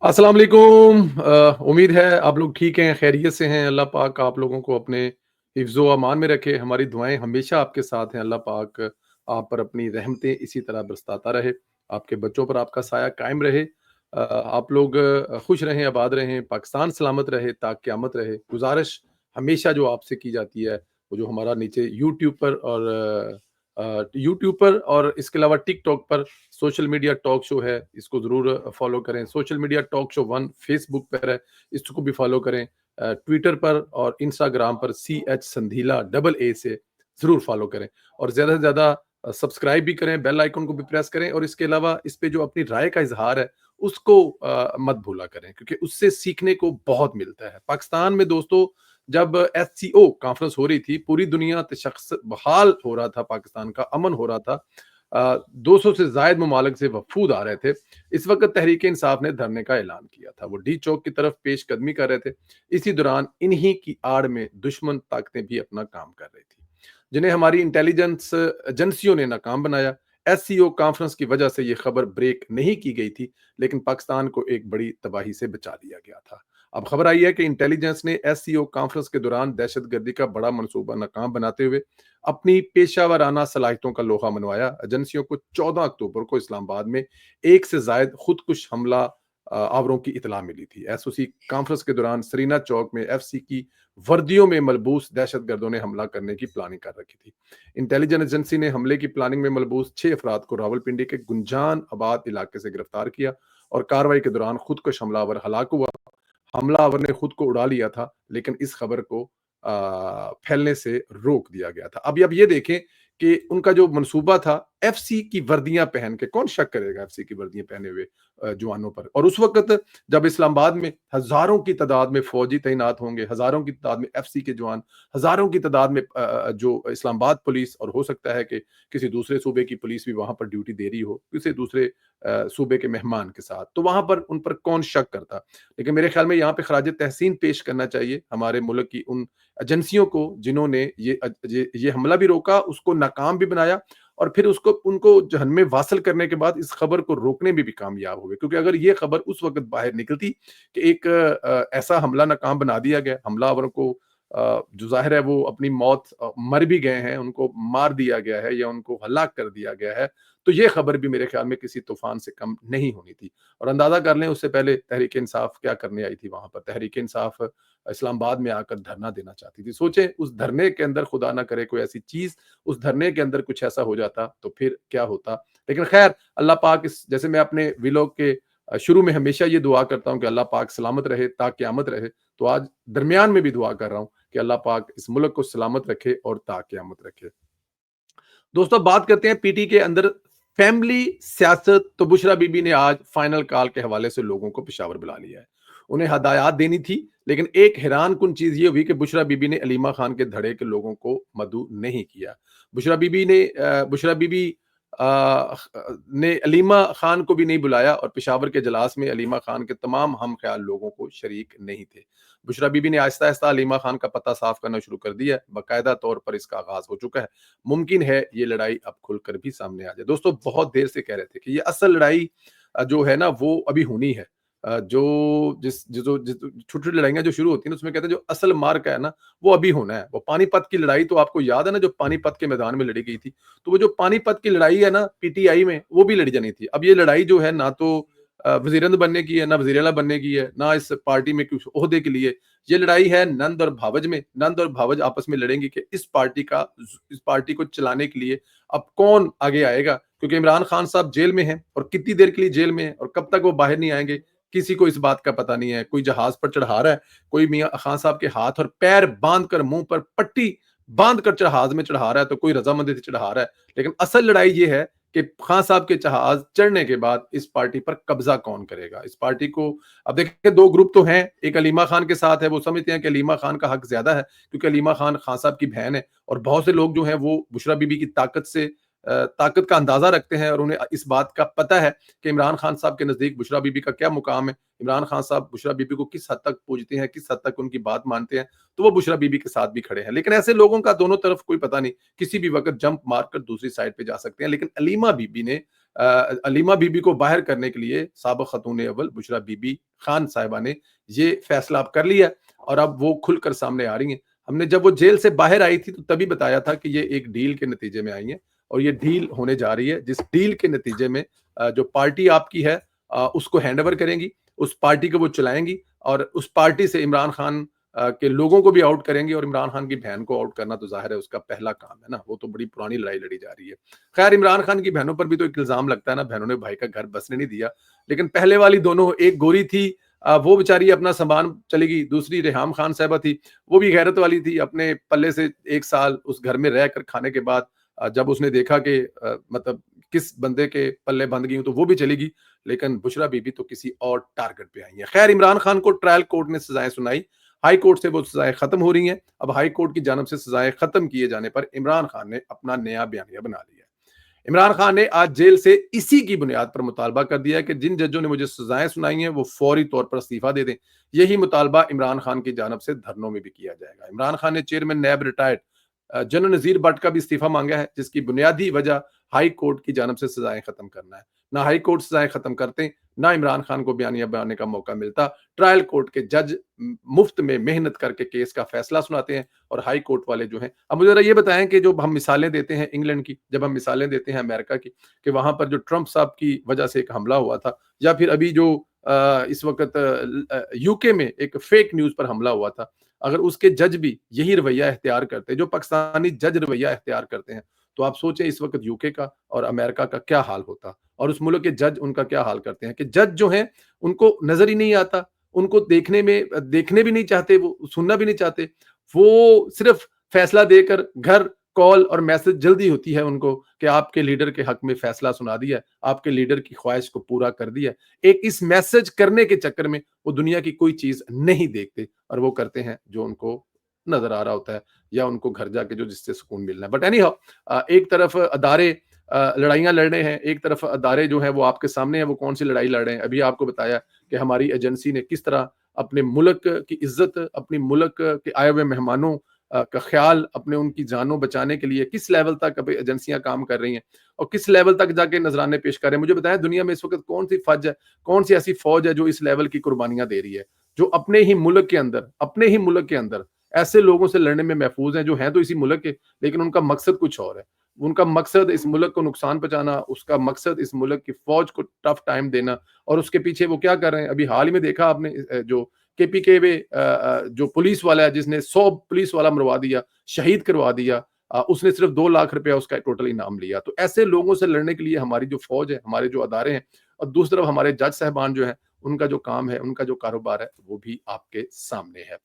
अस्सलाम वालेकुम। उम्मीद है आप लोग ठीक हैं, खैरियत से हैं। अल्लाह पाक आप लोगों को अपने हिफ्ज़ व अमान में रखे। हमारी दुआएँ हमेशा आपके साथ हैं। अल्लाह पाक आप पर अपनी रहमतें इसी तरह बरसाता रहे। आपके बच्चों पर आपका साया कायम रहे। आप लोग खुश रहें, आबाद रहें, पाकिस्तान सलामत रहे ता क़यामत रहे। गुज़ारिश हमेशा जो आपसे की जाती है, वो जो हमारा नीचे यूट्यूब पर और इसके अलावा टिकटॉक पर सोशल मीडिया टॉक शो है, इसको ज़रूर फ़ॉलो करें। Social media talk show 1 Facebook पर है, इसको भी फ़ॉलो करें। ट्विटर पर और इंस्टाग्राम पर सीएच संधीला डबल ए से ज़रूर फ़ॉलो करें और ज़्यादा से ज़्यादा सब्सक्राइब भी करें, बेल आइकन को भी प्रेस करें और इसके अलावा इस पे जो अपनी राय का इज़हार है, उसको मत भूला करें क्योंकि उससे सीखने को बहुत मिलता है। पाकिस्तान में दोस्तों जब एससीओ कॉन्फ्रेंस हो रही थी, पूरी दुनिया तशख़्ख़ुस बहाल हो रहा था, पाकिस्तान का अमन हो रहा था। 200 से ज़ायद ममालिक से वफ़ूद आ रहे थे। इस वक़्त तहरीक-ए-इंसाफ ने धरने का ऐलान किया था। वो डी चौक की तरफ पेशकदमी कर रहे थे। इसी दौरान इन्हीं की आड़ में दुश्मन ताकतें भी अपना काम कर रही थी, जिन्हें हमारी इंटेलिजेंस एजेंसियों ने नाकाम बनाया। एससीओ कॉन्फ्रेंस की वजह से ये खबर ब्रेक नहीं की गई थी, लेकिन पाकिस्तान को एक बड़ी तबाही से बचा लिया गया था। अब खबर आई है कि इंटेलिजेंस ने एससीओ कॉन्फ्रेंस के दौरान दहशतगर्दी का बड़ा मंसूबा नाकाम बनाते हुए अपनी पेशावराना सलाहियतों का लोहा मनवाया। एजेंसियों को 14 अक्टूबर को इस्लामाबाद में एक से जायद खुदकुश हमला आवरों की इतला मिली थी। एसओसी कॉन्फ्रेंस के दौरान सरीना चौक में एफसी की वर्दियों में मलबूस दहशतगर्दों ने हमला करने की प्लानिंग कर रखी थी। इंटेलिजेंस एजेंसी ने हमले की प्लानिंग में मलबूस 6 अफराद को रावलपिंडी के गुंजान आबाद इलाके से गिरफ्तार किया और कार्रवाई के दौरान खुदकुश हमलावर हलाक हुआ। हमलावर ने खुद को उड़ा लिया था, लेकिन इस खबर को फैलने से रोक दिया गया था। अभी अब ये देखें कि उनका जो मंसूबा था, एफसी की वर्दियाँ पहन के कौन शक करेगा एफसी की वर्दियाँ पहने हुए जवानों पर? और उस वक़्त जब इस्लामाबाद में हज़ारों की तादाद में फौजी तैनात होंगे, हज़ारों की तादाद में एफसी के जवान, हज़ारों की तादाद में जो इस्लामाबाद पुलिस और हो सकता है कि किसी दूसरे सूबे की पुलिस भी वहाँ पर ड्यूटी दे रही हो, किसी दूसरे सूबे के मेहमान के साथ, तो वहाँ पर उन पर कौन शक करता? लेकिन मेरे ख्याल में यहाँ पे खराज तहसीन पेश करना चाहिए हमारे मुल्क की उन एजेंसियों को जिन्होंने ये हमला भी रोका, उसको नाकाम भी बनाया और फिर उसको उनको जहन्नुम वासल करने के बाद इस खबर को रोकने में भी कामयाब हो गए। क्योंकि अगर ये खबर उस वक़्त बाहर निकलती कि एक ऐसा हमला नाकाम बना दिया गया, हमलावरों को जो ज़ाहिर है वो अपनी मौत मर भी गए हैं, उनको मार दिया गया है या उनको हलाक कर दिया गया है, तो ये खबर भी मेरे ख्याल में किसी तूफ़ान से कम नहीं होनी थी। और अंदाज़ा कर लें उससे पहले तहरीक-ए-इंसाफ क्या करने आई थी वहाँ पर। तहरीक-ए-इंसाफ इस्लामाबाद में आकर धरना देना चाहती थी। सोचें उस धरने के अंदर खुदा ना करे कोई ऐसी चीज़, उस धरने के अंदर कुछ ऐसा हो जाता तो फिर क्या होता? लेकिन ख़ैर अल्लाह पाक इस जैसे मैं अपने व्लॉग के शुरू में हमेशा ये दुआ करता हूँ कि अल्लाह पाक सलामत रहे ता क़यामत रहे, तो आज दरमियान में भी दुआ कर रहा हूँ कि अल्लाह पाक इस मुल्क को सलामत रखे और ता क़यामत रखे। दोस्तों बात करते हैं पीटी के अंदर फैमिली सियासत। तो बुशरा बीबी ने आज फाइनल कॉल के हवाले से लोगों को पेशावर बुला लिया है। उन्हें हदायत देनी थी, लेकिन एक हैरान कुन चीज ये हुई कि बुशरा बीबी ने अलीमा खान के धड़े के लोगों को मदऊ नहीं किया। बुशरा बीबी ने अलीमा खान को भी नहीं बुलाया और पेशावर के जलास में अलीमा खान के तमाम हम ख्याल लोगों को शरीक नहीं थे। बुशरा बीबी ने आहिस्ता आहिस्ता अलीमा खान का पता साफ करना शुरू कर दिया है। बाकायदा तौर पर इसका आगाज हो चुका है। मुमकिन है ये लड़ाई अब खुलकर भी सामने आ जाए। दोस्तों बहुत देर से कह रहे थे कि ये असल लड़ाई जो है ना वो अभी होनी है। जो जिस छोटी-छोटी लड़ाइयाँ जो शुरू होती है ना उसमें कहते हैं जो असल मार्का है ना वो अभी होना है। वो पानीपत की लड़ाई तो आपको याद है ना जो पानीपत के मैदान में लड़ी गई थी। तो वो जो पानीपत की लड़ाई है ना पीटीआई में वो भी लड़ी जानी थी। अब ये लड़ाई जो है ना तो वज़ीर-ए-आज़म बनने की है, ना वज़ीर-ए-आला बनने की है, ना इस पार्टी में कुछ ओहदे के लिए। ये लड़ाई है नंद और भावज में। नंद और भावज आपस में लड़ेंगे कि इस पार्टी को चलाने के लिए अब कौन आगे आएगा, क्योंकि इमरान खान साहब जेल में हैं और कितनी देर के लिए जेल में हैं और कब तक वो बाहर नहीं आएंगे किसी को इस बात का पता नहीं है। कोई जहाज पर चढ़ा रहा है, कोई मियां खान साहब के हाथ और पैर बांध कर मुंह पर पट्टी बांध कर जहाज में चढ़ा रहा है, तो कोई रजामंदी से चढ़ा रहा है। लेकिन असल लड़ाई ये है कि खान साहब के जहाज चढ़ने के बाद इस पार्टी पर कब्जा कौन करेगा। इस पार्टी को अब देखिए दो ग्रुप तो हैं, एक अलीमा खान के साथ है, वो समझते हैं कि अलीमा खान का हक ज्यादा है क्योंकि अलीमा खान साहब की बहन है। और बहुत से लोग जो हैं वो बुशरा बीबी की ताकत का अंदाजा रखते हैं और उन्हें इस बात का पता है कि इमरान खान साहब के नजदीक बुशरा बीबी का क्या मुकाम है, इमरान खान साहब बुशरा बीबी को किस हद तक पूजते हैं, किस हद तक उनकी बात मानते हैं, तो वो बुशरा बीबी के साथ भी खड़े हैं। लेकिन ऐसे लोगों का दोनों तरफ कोई पता नहीं, किसी भी वक्त जंप मारकर दूसरी साइड पे जा सकते हैं। लेकिन अलीमा बीबी ने अलीमा बीबी को बाहर करने के लिए साबिक खातून अव्वल बुशरा बीबी खान साहिबा ने ये फैसला अब कर लिया और अब वो खुलकर सामने आ रही हैं। हमने जब वो जेल से बाहर आई थी तो तभी बताया था कि ये एक डील के नतीजे में आई हैं और ये डील होने जा रही है, जिस डील के नतीजे में जो पार्टी आपकी है उसको हैंडओवर करेंगी, उस पार्टी को वो चलाएँगी और उस पार्टी से इमरान खान के लोगों को भी आउट करेंगी और इमरान खान की बहन को आउट करना तो ज़ाहिर है उसका पहला काम है ना, वो तो बड़ी पुरानी लड़ाई लड़ी जा रही है। खैर इमरान खान की बहनों पर भी तो एक इल्ज़ाम लगता है ना, बहनों ने भाई का घर बसने नहीं दिया। लेकिन पहले वाली दोनों, एक गोरी थी वो बेचारी अपना सामान चली गई, दूसरी रेहाम खान साहिबा थी, वो भी गैरत वाली थी, अपने पल्ले से 1 साल उस घर में रहकर खाने के बाद जब उसने देखा कि मतलब किस बंदे के पल्ले बंध गई हूँ, तो वो भी चली गई। लेकिन बुशरा बीबी तो किसी और टारगेट पे आई हैं। खैर इमरान खान को ट्रायल कोर्ट ने सज़ाएँ सुनाई, हाई कोर्ट से वो सज़ाएँ खत्म हो रही हैं। अब हाई कोर्ट की जानिब से सज़ाएँ खत्म किए जाने पर इमरान खान ने अपना नया बयानिया बना लिया है। इमरान खान ने आज जेल से इसी की बुनियाद पर मुतालबा कर दिया है कि जिन जजों ने मुझे सज़ाएँ सुनाई हैं, वो फौरी तौर पर इस्तीफ़ा दे दें। यही मुतालबा इमरान खान की जानिब से धरनों में भी किया जाएगा। इमरान खान ने चेयरमैन नैब रिटायर्ड जनरल नज़ीर भट्ट का भी इस्तीफ़ा मांगा है, जिसकी बुनियादी वजह हाई कोर्ट की जानिब से सज़ाएँ खत्म करना है। ना हाई कोर्ट सज़ाएँ खत्म करते, ना इमरान खान को बयानिया बनाने का मौका मिलता। ट्रायल कोर्ट के जज मुफ्त में मेहनत करके केस का फैसला सुनाते हैं और हाई कोर्ट वाले जो हैं, अब मुझे ज़रा ये बताएं कि जो हम मिसालें देते हैं इंग्लैंड की, जब हम मिसालें देते हैं अमेरिका की, कि वहां पर जो ट्रंप साहब की वजह से एक हमला हुआ था, या फिर अभी जो इस वक्त यूके में एक फेक न्यूज पर हमला हुआ था, अगर उसके जज भी यही रवैया इख्तियार करते, जो पाकिस्तानी जज रवैया इख्तियार करते हैं, तो आप सोचें इस वक्त यूके का और अमेरिका का क्या हाल होता, और उस मुल्क के जज उनका क्या हाल करते हैं कि जज जो हैं उनको नजर ही नहीं आता, उनको देखने भी नहीं चाहते, वो सुनना भी नहीं चाहते, वो सिर्फ फैसला देकर घर कॉल और मैसेज जल्दी होती है उनको कि आपके लीडर के हक में फैसला सुना दिया, आपके लीडर की ख्वाहिश को पूरा कर दिया। एक इस मैसेज करने के चक्कर में वो दुनिया की कोई चीज नहीं देखते और वो करते हैं जो उनको नजर आ रहा होता है, या उनको घर जाके जो जिससे सुकून मिलना है। बट एनी हाउ, एक तरफ अदारे लड़ाइयाँ लड़ रहे हैं, एक तरफ अदारे जो हैं वो आपके सामने हैं, वो कौन सी लड़ाई लड़ रहे हैं। अभी आपको बताया कि हमारी एजेंसी ने किस तरह अपने मुल्क की इज्जत, अपनी मुल्क के आए हुए मेहमानों का ख्याल, अपने उनकी जानों बचाने के लिए किस लेवल तक अभी एजेंसियां काम कर रही हैं और किस लेवल तक जाके नजराने पेश कर रहे हैं। मुझे बताया दुनिया में इस वक्त कौन सी फज है, कौन सी ऐसी फौज है जो इस लेवल की कुर्बानियां दे रही है, जो अपने ही मुल्क के अंदर ऐसे लोगों से लड़ने में महफूज हैं जो हैं तो इसी मुल्क के, लेकिन उनका मकसद कुछ और है। उनका मकसद इस मुल्क को नुकसान पहुंचाना, उसका मकसद इस मुल्क की फौज को टफ टाइम देना, और उसके पीछे वो क्या कर रहे हैं। अभी हाल ही में देखा आपने जो केपीके में जो पुलिस वाला है जिसने 100 पुलिस वाला मरवा दिया, शहीद करवा दिया, उसने सिर्फ 2 लाख रुपया उसका टोटल इनाम लिया। तो ऐसे लोगों से लड़ने के लिए हमारी जो फौज है, हमारे जो अदारे हैं, और दूसरी तरफ हमारे जज साहबान जो हैं, उनका जो काम है, उनका जो कारोबार है, वो भी आपके सामने है।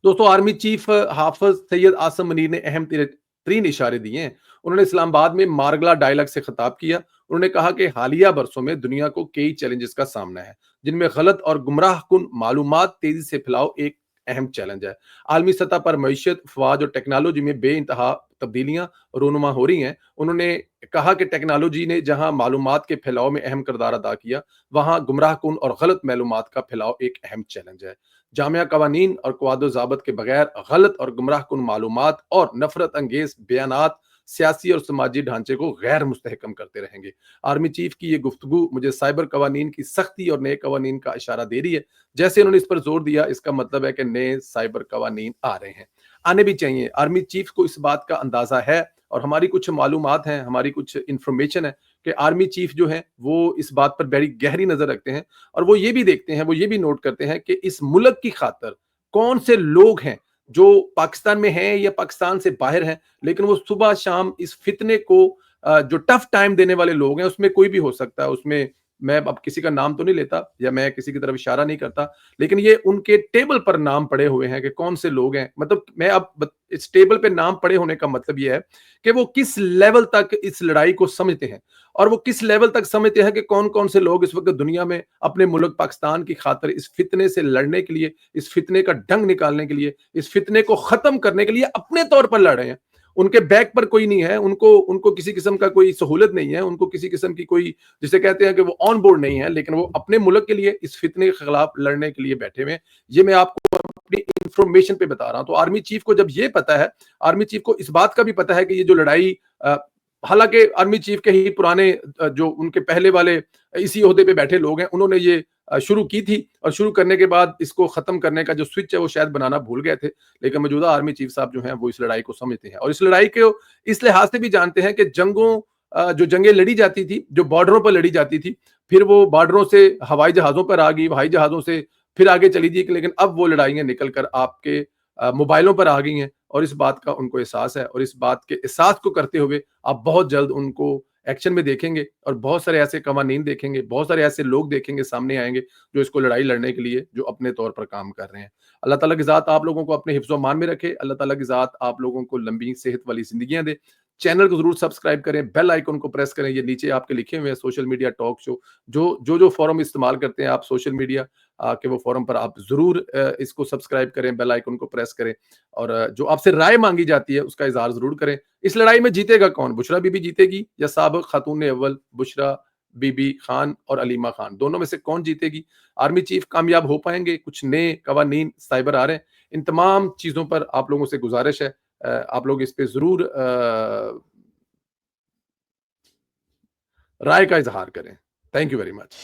दोस्तों आर्मी चीफ हाफिज सैयद आसम मनीर ने अहम तरीन इशारे दिए हैं। उन्होंने इस्लामाबाद में मारगला डायलॉग से खिताब किया। उन्होंने कहा कि हालिया बरसों में दुनिया को कई चैलेंजेस का सामना है, जिनमें गलत और गुमराह कुन मालूमात तेजी से फैलाव एक अहम चैलेंज है। आलमी सतह पर मईशत, फवाज और टेक्नोलॉजी में बेइंतहा तब्दीलियां रूनुमा हो रही हैं। उन्होंने कहा कि टेक्नोलॉजी ने जहां मालूमात के फैलाव में अहम किरदार अदा किया, वहां गुमराह कुन और गलत मालूमात का फैलाव एक अहम चैलेंज है। जामिया कवानीन और कवादो ज़ाबत के बगैर गलत और गुमराह कुन मालूमात और नफरत अंगेज बयानात सियासी और समाजी ढांचे को गैर मुस्तहकम करते रहेंगे। आर्मी चीफ की ये गुफ्तगू मुझे साइबर कवानीन की सख्ती और नए कवानीन का इशारा दे रही है। जैसे उन्होंने इस पर जोर दिया, इसका मतलब है कि नए साइबर कवानीन आ रहे हैं, आने भी चाहिए। आर्मी चीफ को इस बात का अंदाजा है और हमारी कुछ मालूमात हैं, हमारी कुछ इंफॉर्मेशन है कि आर्मी चीफ जो है वो इस बात पर बड़ी गहरी नजर रखते हैं और वो ये भी देखते हैं, वो ये भी नोट करते हैं कि इस मुल्क की खातर कौन से लोग हैं जो पाकिस्तान में हैं या पाकिस्तान से बाहर हैं, लेकिन वो सुबह शाम इस फितने को जो टफ टाइम देने वाले लोग हैं, उसमें कोई भी हो सकता है। उसमें मैं अब किसी का नाम तो नहीं लेता या मैं किसी की तरफ इशारा नहीं करता, लेकिन ये उनके टेबल पर नाम पड़े हुए हैं कि कौन से लोग हैं। मतलब मैं अब इस टेबल पे नाम पड़े होने का मतलब ये है कि वो किस लेवल तक इस लड़ाई को समझते हैं और वो किस लेवल तक समझते हैं कि कौन कौन से लोग इस वक्त दुनिया में अपने मुल्क पाकिस्तान की खातिर इस फितने से लड़ने के लिए, इस फितने का ढंग निकालने के लिए, इस फितने को खत्म करने के लिए अपने तौर पर लड़ रहे हैं। उनके बैक पर कोई नहीं है, उनको उनको किसी किस्म का कोई सहूलत नहीं है, उनको किसी किस्म की कोई, जिसे कहते हैं कि वो ऑन बोर्ड नहीं है, लेकिन वो अपने मुल्क के लिए इस फितने के खिलाफ लड़ने के लिए बैठे हुए हैं। ये मैं आपको अपनी इंफॉर्मेशन पे बता रहा हूं। तो आर्मी चीफ को जब ये पता है, आर्मी चीफ को इस बात का भी पता है कि ये जो लड़ाई हालाँकि आर्मी चीफ के ही पुराने जो उनके पहले वाले इसी ओहदे पे बैठे लोग हैं, उन्होंने ये शुरू की थी और शुरू करने के बाद इसको खत्म करने का जो स्विच है वो शायद बनाना भूल गए थे। लेकिन मौजूदा आर्मी चीफ साहब जो हैं वो इस लड़ाई को समझते हैं और इस लड़ाई को इस लिहाज से भी जानते हैं कि जो जंगें लड़ी जाती थी, जो बॉर्डरों पर लड़ी जाती थी, फिर वो बॉर्डरों से हवाई जहाज़ों पर आ गई, हवाई जहाज़ों से फिर आगे चली गई, लेकिन अब वो लड़ाइयाँ निकल कर आपके मोबाइलों पर आ गई हैं और इस बात का उनको एहसास है और इस बात के एहसास को करते हुए आप बहुत जल्द उनको एक्शन में देखेंगे और बहुत सारे ऐसे कवानीन देखेंगे, बहुत सारे ऐसे लोग देखेंगे सामने आएँगे, जो इसको लड़ाई लड़ने के लिए जो अपने तौर पर काम कर रहे हैं। अल्लाह ताला की ज़ात आप लोगों को अपने हिफ्ज़-ओ-अमान में रखे, अल्लाह ताला की ज़ात आप लोगों को लंबी सेहत वाली ज़िंदगियाँ दे। चैनल को ज़रूर सब्सक्राइब करें, बेल आइकन को प्रेस करें, ये नीचे आपके लिखे हुए हैं सोशल मीडिया टॉक शो, जो फ़ोरम इस्तेमाल करते हैं आप सोशल मीडिया के वो फ़ोरम पर आप ज़रूर इसको सब्सक्राइब करें, बेल आइकन को प्रेस करें और जो आपसे राय माँगी जाती है उसका इज़हार ज़रूर करें। इस लड़ाई में जीतेगा कौन? बुशरा बीबी जीतेगी या साबिक़ खातून-ए-अव्वल बुशरा बीबी खान और अलीमा खान, दोनों में से कौन जीतेगी? आर्मी चीफ कामयाब हो पाएँगे? कुछ नए कवानीन साइबर आ रहे हैं। इन तमाम चीज़ों पर आप लोगों से गुज़ारिश है आप लोग इस पे ज़रूर राय का इज़हार करें। Thank you very much.